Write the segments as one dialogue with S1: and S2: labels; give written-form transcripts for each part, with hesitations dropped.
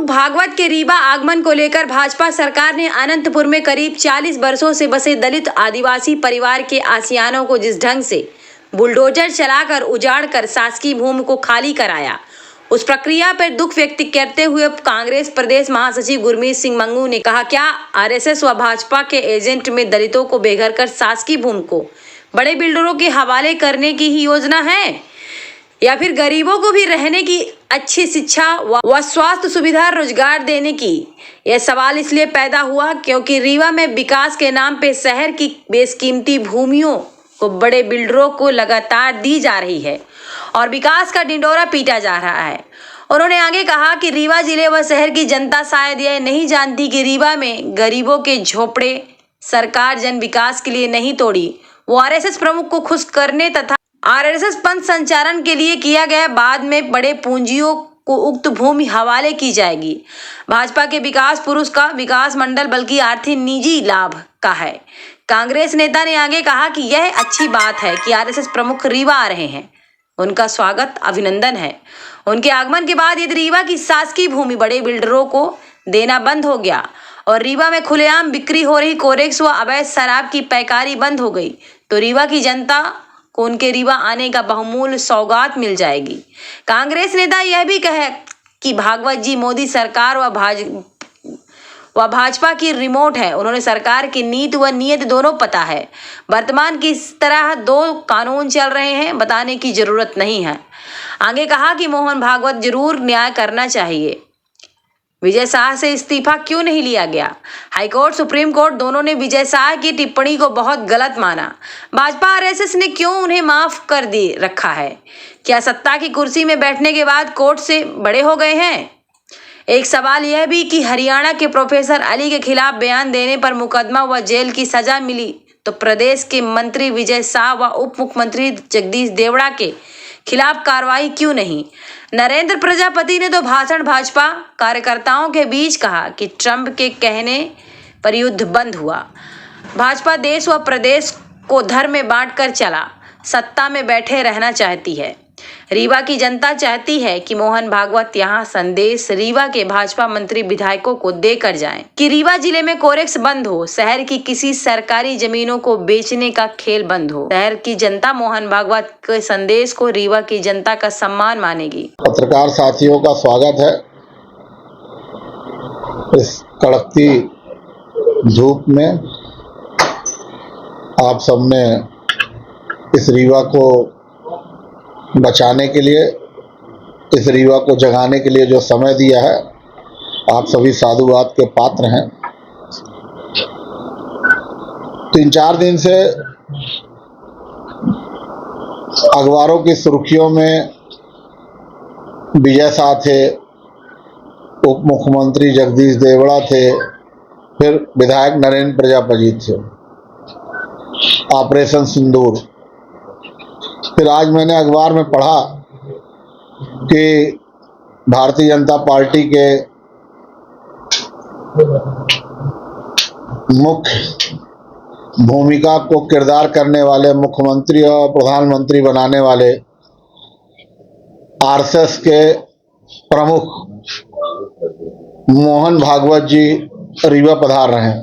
S1: मोहन भागवत के रीवा आगमन को लेकर भाजपा सरकार ने अनंतपुर में करीब 40 वर्षों से बसे दलित आदिवासी परिवार के आसियानों को जिस ढंग से बुलडोजर चलाकर उजाड़कर शासकीय भूमि को खाली कराया, उस प्रक्रिया पर दुख व्यक्त करते हुए कांग्रेस प्रदेश महासचिव गुरमीत सिंह मंगू ने कहा, क्या आरएसएस व भाजपा के एजेंट में दलितों को बेघर कर शासकीय भूमि को बड़े बिल्डरों के हवाले करने की ही योजना है, या फिर गरीबों को भी रहने की अच्छी शिक्षा व स्वास्थ्य सुविधा रोजगार देने की? यह सवाल इसलिए पैदा हुआ क्योंकि रीवा में विकास के नाम पे शहर की बेशकीमती भूमियों को बड़े बिल्डरों को लगातार दी जा रही है और विकास का ढिंढोरा पीटा जा रहा है। उन्होंने आगे कहा कि रीवा जिले व शहर की जनता शायद यह नहीं जानती कि रीवा में गरीबों के झोपड़े सरकार जन विकास के लिए नहीं तोड़ी, वो आरएसएस प्रमुख को खुश करने तथा आरएसएस पंथ संचालन के लिए किया गया। बाद में बड़े पूंजियों को उक्त भूमि हवाले की जाएगी। भाजपा के विकास पुरुष का विकास मंडल बल्कि आर्थिक निजी लाभ का है। कांग्रेस नेता ने आगे कहा कि यह अच्छी बात है कि आरएसएस प्रमुख रीवा आ रहे हैं, उनका स्वागत अभिनंदन है। उनके आगमन के बाद यदि रीवा की शासकीय भूमि बड़े बिल्डरों को देना बंद हो गया और रीवा में खुलेआम बिक्री हो रही कोरेक्स व अवैध शराब की पैकारी बंद हो गई तो रीवा की जनता को उनके रीवा आने का बहुमूल्य सौगात मिल जाएगी। कांग्रेस नेता यह भी कहे कि भागवत जी मोदी सरकार व भाजपा की रिमोट है। उन्होंने सरकार की नीति व नियत दोनों पता है। वर्तमान किस तरह दो कानून चल रहे हैं बताने की जरूरत नहीं है। आगे कहा कि मोहन भागवत जरूर न्याय करना चाहिए। विजय शाह से इस्तीफा क्यों नहीं लिया गया? हाईकोर्ट सुप्रीम कोर्ट दोनों ने विजय शाह की टिप्पणी को बहुत गलत माना। भाजपा आरएसएस ने क्यों उन्हें माफ कर दी रखा है? क्या सत्ता की कुर्सी में बैठने के बाद कोर्ट से बड़े हो गए हैं? एक सवाल यह भी कि हरियाणा के प्रोफेसर अली के खिलाफ बयान देने पर मुकदमा व जेल की सजा मिली तो प्रदेश के मंत्री विजय शाह व उप मुख्यमंत्री जगदीश देवड़ा के खिलाफ कार्रवाई क्यों नहीं? नरेंद्र प्रजापति ने तो भाषण भाजपा कार्यकर्ताओं के बीच कहा कि ट्रंप के कहने पर युद्ध बंद हुआ। भाजपा देश व प्रदेश को धर्म में बांटकर चला सत्ता में बैठे रहना चाहती है। रीवा की जनता चाहती है कि मोहन भागवत यहाँ संदेश रीवा के भाजपा मंत्री विधायकों को देकर जाएं कि रीवा जिले में कोरेक्स बंद हो, शहर की किसी सरकारी जमीनों को बेचने का खेल बंद हो। शहर की जनता मोहन भागवत के संदेश को रीवा की जनता का सम्मान मानेगी।
S2: पत्रकार साथियों का स्वागत है। इस कड़कती धूप में आप सबने इस रीवा को बचाने के लिए, इस रीवा को जगाने के लिए जो समय दिया है, आप सभी साधुवाद के पात्र हैं। 3-4 दिन से अखबारों की सुर्खियों में विजय शाह थे, उप मुख्यमंत्री जगदीश देवड़ा थे, फिर विधायक नरेंद्र प्रजापति थे, ऑपरेशन सिंदूर। फिर आज मैंने अखबार में पढ़ा कि भारतीय जनता पार्टी के मुख्य भूमिका को किरदार करने वाले मुख्यमंत्री और प्रधानमंत्री बनाने वाले आरएसएस के प्रमुख मोहन भागवत जी रीवा पधार रहे हैं।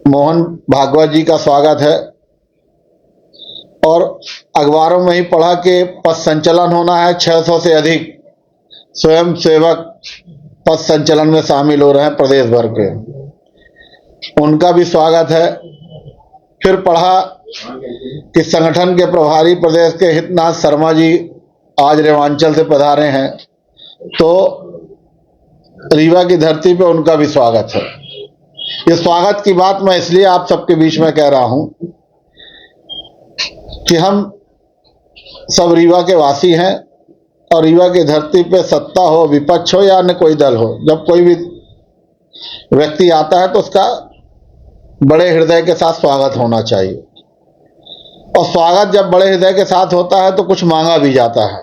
S2: मोहन भागवत जी का स्वागत है। और अखबारों में ही पढ़ा कि पथ संचलन होना है। 600 से अधिक स्वयं सेवक पथ संचलन में शामिल हो रहे हैं प्रदेश भर के, उनका भी स्वागत है। फिर पढ़ा कि संगठन के प्रभारी प्रदेश के हितनाथ शर्मा जी आज रेवांचल से पधारे हैं, तो रीवा की धरती पे उनका भी स्वागत है। इस स्वागत की बात मैं इसलिए आप सबके बीच में कह रहा हूं कि हम सब रीवा के वासी हैं और रीवा की धरती पे सत्ता हो, विपक्ष हो या अन्य कोई दल हो, जब कोई भी व्यक्ति आता है तो उसका बड़े हृदय के साथ स्वागत होना चाहिए। और स्वागत जब बड़े हृदय के साथ होता है तो कुछ मांगा भी जाता है,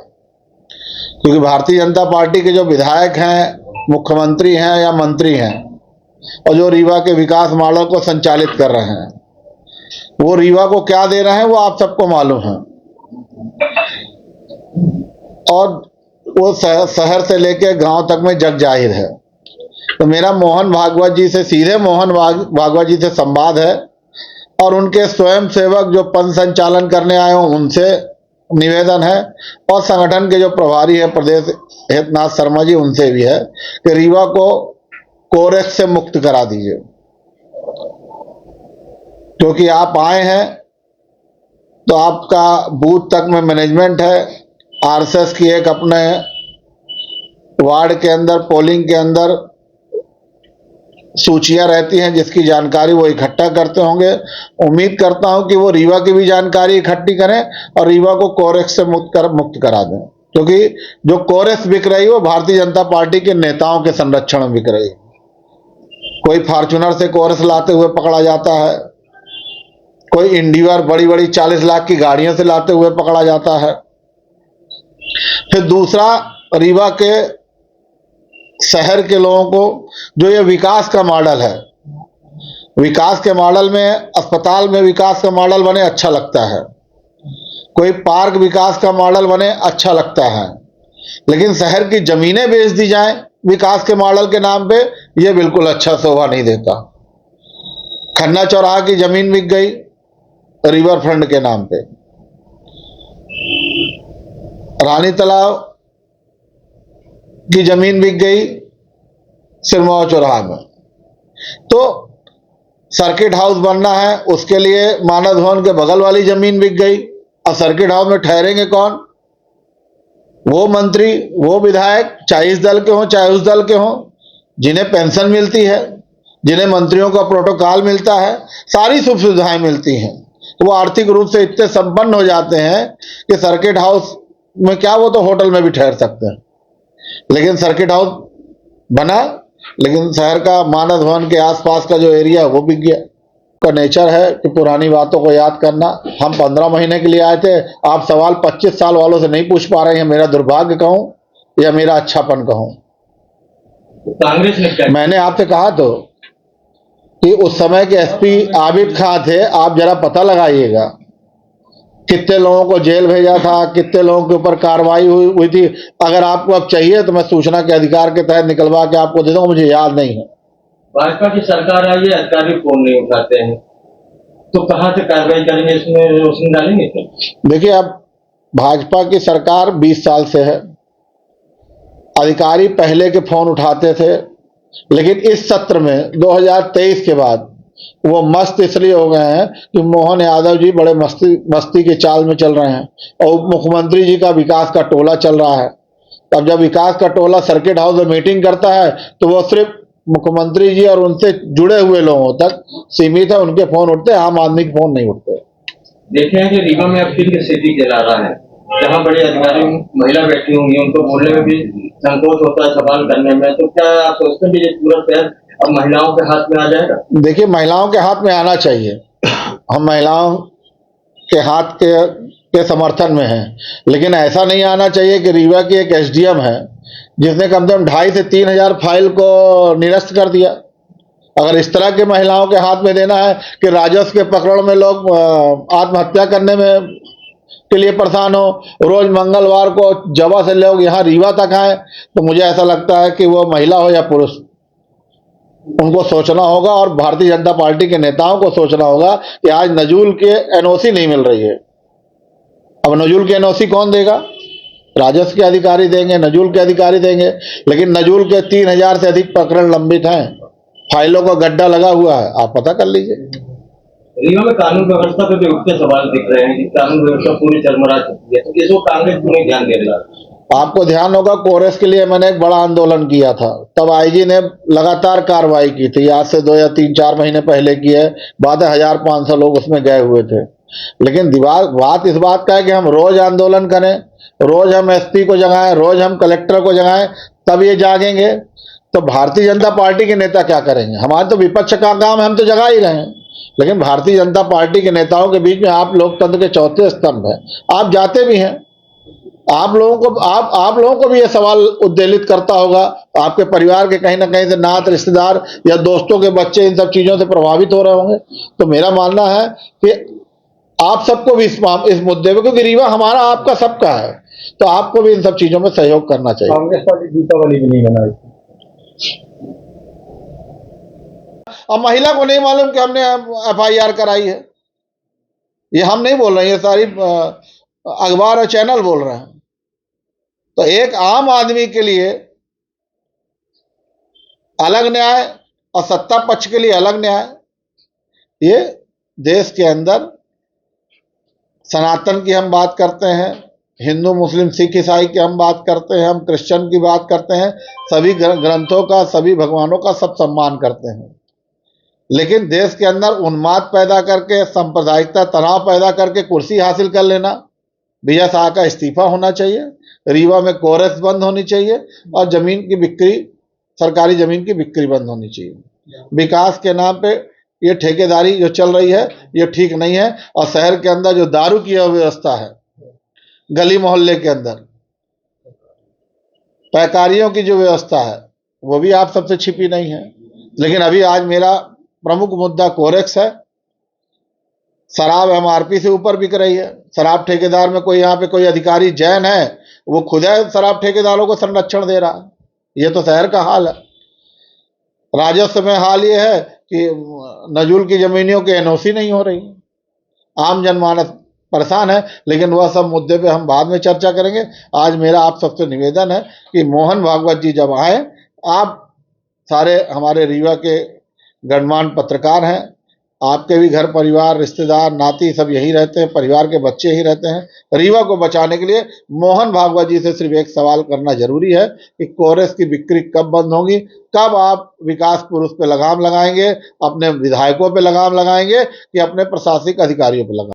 S2: क्योंकि भारतीय जनता पार्टी के जो विधायक हैं, मुख्यमंत्री हैं या मंत्री हैं और जो रीवा के विकास मॉडल को संचालित कर रहे हैं, वो रीवा को क्या दे रहे हैं वो आप सबको मालूम है। और वो शहर से लेकर गांव तक में जग जाहिर है। तो मेरा मोहन भागवत जी से सीधे मोहन भागवत जी से संवाद है और उनके स्वयं सेवक जो पथ संचालन करने आए हों उनसे निवेदन है और संगठन के जो प्रभारी है प्रदेश हेतनाथ शर्मा जी उनसे भी है कि रीवा को कोरेक्स से मुक्त करा दीजिए, क्योंकि आप आए हैं तो आपका बूथ तक में मैनेजमेंट है। आरएसएस की एक अपने वार्ड के अंदर पोलिंग के अंदर सूचियां रहती हैं जिसकी जानकारी वो इकट्ठा करते होंगे। उम्मीद करता हूं कि वो रीवा की भी जानकारी इकट्ठी करें और रीवा को कोरेक्स से मुक्त करा दें, क्योंकि जो कोरेक्स बिक रही है वो भारतीय जनता पार्टी के नेताओं के संरक्षण में बिक रही है। कोई फॉर्च्यूनर से कोरेक्स लाते हुए पकड़ा जाता है, कोई इंडिवर बड़ी बड़ी 40 लाख की गाड़ियों से लाते हुए पकड़ा जाता है। फिर दूसरा, रीवा के शहर के लोगों को जो ये विकास का मॉडल है, विकास के मॉडल में अस्पताल में विकास का मॉडल बने अच्छा लगता है, कोई पार्क विकास का मॉडल बने अच्छा लगता है, लेकिन शहर की जमीनें बेच दी जाएं विकास के मॉडल के नाम पे, ये बिल्कुल अच्छा शोभा नहीं देता। खन्ना चौराहा की जमीन बिक गई रिवर फ्रंट के नाम पे, रानी तालाब की जमीन बिक गई सिरमौर चौराहा में। तो सर्किट हाउस बनना है, उसके लिए मानस भवन के बगल वाली जमीन बिक गई। अब सर्किट हाउस में ठहरेंगे कौन? वो मंत्री, वो विधायक, चाहे इस दल के हों चाहे उस दल के हों, जिन्हें पेंशन मिलती है, जिन्हें मंत्रियों का प्रोटोकॉल मिलता है, सारी सुख सुविधाएं मिलती हैं, तो वो आर्थिक रूप से इतने संपन्न हो जाते हैं कि सर्किट हाउस में क्या, वो तो होटल में भी ठहर सकते हैं। लेकिन सर्किट हाउस बना, लेकिन शहर का मानस भवन के आसपास का जो एरिया है वो बिक गया। का नेचर है कि पुरानी बातों को याद करना। हम 15 महीने के लिए आए थे, आप सवाल 25 साल वालों से नहीं पूछ पा रहे हैं। मेरा दुर्भाग्य कहूं या मेरा अच्छापन कहूं?
S3: कांग्रेस ने क्या?
S2: मैंने आपसे कहा तो कि उस समय के एसपी आबिद खां थे, आप जरा पता लगाइएगा कितने लोगों को जेल भेजा था, कितने लोगों के ऊपर कार्रवाई हुई थी। अगर आपको अब चाहिए तो मैं सूचना के अधिकार के तहत निकलवा के आपको दे दूंगा, मुझे याद नहीं है।
S3: भाजपा की सरकार आई है, अधिकारी फोन नहीं उठाते हैं, तो कहां से कार्रवाई करेंगे? इसमें रोशनी डालेंगे क्या?
S2: देखिए, अब भाजपा की सरकार 20 साल से है, अधिकारी पहले के फोन उठाते थे, लेकिन इस सत्र में 2023 के बाद वो मस्त इसलिए हो गए हैं कि मोहन यादव जी बड़े मस्ती की चाल में चल रहे हैं और मुख्यमंत्री जी का विकास का टोला चल रहा है। अब जब विकास का टोला सर्किट हाउस में मीटिंग करता है तो वो सिर्फ मुख्यमंत्री जी और उनसे जुड़े हुए लोगों तक सीमित है, उनके फोन उठते हैं, आम आदमी के फोन नहीं उठते।
S3: देखे हैं कि रीवा में अब पिंक सिटी चला रहा है, जहाँ बड़े अधिकारी महिला बैठी होंगी, उनको बोलने में भी संकोच होता है, सवाल करने में, तो क्या आप सोचते हैं कि ये पूरा पैर अब महिलाओं के हाथ में आ जाएगा? देखिए,
S2: महिलाओं के हाथ में आना चाहिए, हम महिलाओं के हाथ के समर्थन में हैं, लेकिन ऐसा नहीं आना चाहिए कि रीवा की एक एसडीएम है जिसने कम से कम 2,500 से 3,000 फाइल को निरस्त कर दिया। अगर इस तरह के महिलाओं के हाथ में देना है कि राजस्व के पकड़ में लोग आत्महत्या करने में के लिए परेशान हो, रोज मंगलवार को जवा से लोग यहाँ रीवा तक आए, तो मुझे ऐसा लगता है कि वो महिला हो या पुरुष, उनको सोचना होगा और भारतीय जनता पार्टी के नेताओं को सोचना होगा कि आज नजूल के एनओसी नहीं मिल रही है। अब नजूल के एनओसी कौन देगा? राजस्व के अधिकारी देंगे, नजूल के अधिकारी देंगे, लेकिन नजूल के 3,000 से अधिक प्रकरण लंबित हैं, फाइलों का गड्ढा लगा हुआ है, आप पता कर लीजिए।
S3: रीवा में कानून व्यवस्था पे भी उठते सवाल दिख रहे हैं कि कानून व्यवस्था पूरी चरमरा चुकी है, तो इसको कांग्रेस क्यों नहीं ध्यान दे रही?
S2: आपको ध्यान होगा, कोरेक्स के लिए मैंने एक बड़ा आंदोलन किया था, तब आईजी ने लगातार कार्रवाई की थी। आज से 2 या 3-4 महीने पहले की है बात है, 1,500 लोग उसमें गए हुए थे। लेकिन बात इस बात का है कि हम रोज आंदोलन करें, रोज हम एसपी को जगाएं, रोज हम कलेक्टर को जगाएं, तब ये जागेंगे। तो भारतीय जनता पार्टी के नेता क्या करेंगे? हमारे तो विपक्ष का काम है, हम तो जगा ही रहे हैं, लेकिन भारतीय जनता पार्टी के नेताओं के बीच में आप लोकतंत्र के चौथे स्तंभ हैं, आप जाते भी हैं। आप लोगों को भी ये सवाल उद्वेलित करता होगा, आपके परिवार के कहीं ना कहीं से नात रिश्तेदार या दोस्तों के बच्चे इन सब चीजों से प्रभावित हो रहे होंगे। तो मेरा मानना है कि आप सबको भी इस मुद्दे पे, क्योंकि रीवा हमारा आपका सबका है, तो आपको भी इन सब चीजों में सहयोग करना चाहिए।
S4: कांग्रेस पार्टी दीपावली भी नहीं मनाई।
S2: अब महिला को नहीं मालूम कि हमने FIR कराई है, ये हम नहीं बोल रहे हैं, ये सारी अखबार और चैनल बोल रहे हैं। तो एक आम आदमी के लिए अलग न्याय और सत्ता पक्ष के लिए अलग न्याय, ये देश के अंदर सनातन की हम बात करते हैं, हिंदू मुस्लिम सिख ईसाई की हम बात करते हैं, हम क्रिश्चियन की बात करते हैं, सभी ग्रंथों का, सभी भगवानों का सब सम्मान करते हैं। लेकिन देश के अंदर उन्माद पैदा करके, सांप्रदायिकता तनाव पैदा करके कुर्सी हासिल कर लेना, विजय शाह का इस्तीफा होना चाहिए, रीवा में कोरस बंद होनी चाहिए और जमीन की बिक्री, सरकारी जमीन की बिक्री बंद होनी चाहिए। विकास के नाम पे ये ठेकेदारी जो चल रही है ये ठीक नहीं है। और शहर के अंदर जो दारू की व्यवस्था है, गली मोहल्ले के अंदर पैकारियों की जो व्यवस्था है वो भी आप सबसे छिपी नहीं है। लेकिन अभी आज मेरा प्रमुख मुद्दा कोरेक्स है। शराब MRP से ऊपर बिक रही है। शराब ठेकेदार में कोई, यहाँ पे कोई अधिकारी जैन है, वो खुद है शराब ठेकेदारों को संरक्षण दे रहा है। ये तो शहर का हाल है। राजस्व में हाल ये है कि नजूल की जमीनियों के NOC नहीं हो रही, आम जनमानस परेशान है। लेकिन वह सब मुद्दे पे हम बाद में चर्चा करेंगे। आज मेरा आप सबसे निवेदन है कि मोहन भागवत जी जब आए, आप सारे हमारे रीवा के गणमान्य पत्रकार हैं, आपके भी घर परिवार, रिश्तेदार, नाती सब यही रहते हैं, परिवार के बच्चे ही रहते हैं। रीवा को बचाने के लिए मोहन भागवत जी से सिर्फ एक सवाल करना जरूरी है कि कोरेस की बिक्री कब बंद होगी, कब आप विकास पुरुष पे लगाम लगाएंगे, अपने विधायकों पे लगाम लगाएंगे कि अपने प्रशासनिक अधिकारियों पे लगाम।